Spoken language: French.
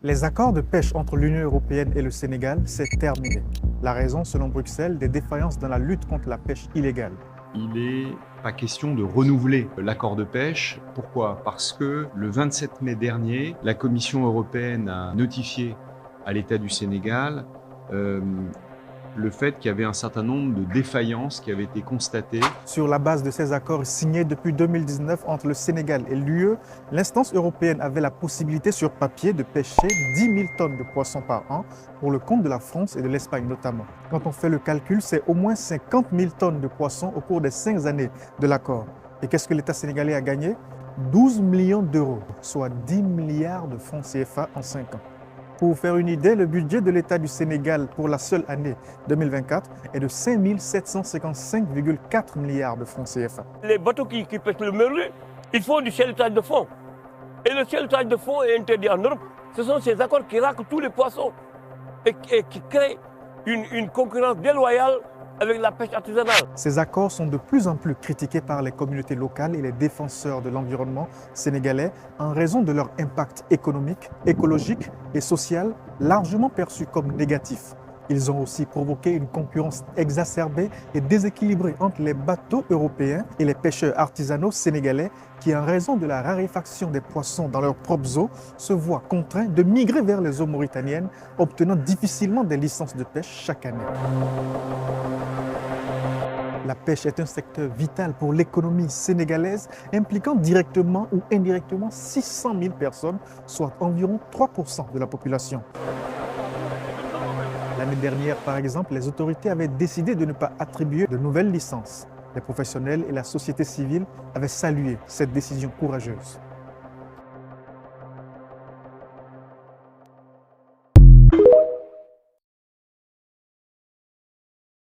Les accords de pêche entre l'Union européenne et le Sénégal, c'est terminé. La raison, selon Bruxelles, des défaillances dans la lutte contre la pêche illégale. Il n'est pas question de renouveler l'accord de pêche. Pourquoi? Parce que le 27 mai dernier, la Commission européenne a notifié à l'État du Sénégal le fait qu'il y avait un certain nombre de défaillances qui avaient été constatées. Sur la base de ces accords signés depuis 2019 entre le Sénégal et l'UE, l'instance européenne avait la possibilité sur papier de pêcher 10 000 tonnes de poissons par an pour le compte de la France et de l'Espagne notamment. Quand on fait le calcul, c'est au moins 50 000 tonnes de poissons au cours des 5 années de l'accord. Et qu'est-ce que l'État sénégalais a gagné? 12 millions d'euros, soit 10 milliards de francs CFA en 5 ans. Pour vous faire une idée, le budget de l'État du Sénégal pour la seule année 2024 est de 5 755,4 milliards de francs CFA. Les bateaux qui pêchent le merlu, ils font du chalutage de fond. Et le chalutage de fond est interdit en Europe. Ce sont ces accords qui raclent tous les poissons et qui créent une concurrence déloyale avec la pêche artisanale. Ces accords sont de plus en plus critiqués par les communautés locales et les défenseurs de l'environnement sénégalais en raison de leur impact économique, écologique et social largement perçu comme négatif. Ils ont aussi provoqué une concurrence exacerbée et déséquilibrée entre les bateaux européens et les pêcheurs artisanaux sénégalais qui, en raison de la raréfaction des poissons dans leurs propres eaux, se voient contraints de migrer vers les eaux mauritaniennes, obtenant difficilement des licences de pêche chaque année. La pêche est un secteur vital pour l'économie sénégalaise, impliquant directement ou indirectement 600 000 personnes, soit environ 3% de la population. L'année dernière, par exemple, les autorités avaient décidé de ne pas attribuer de nouvelles licences. Les professionnels et la société civile avaient salué cette décision courageuse.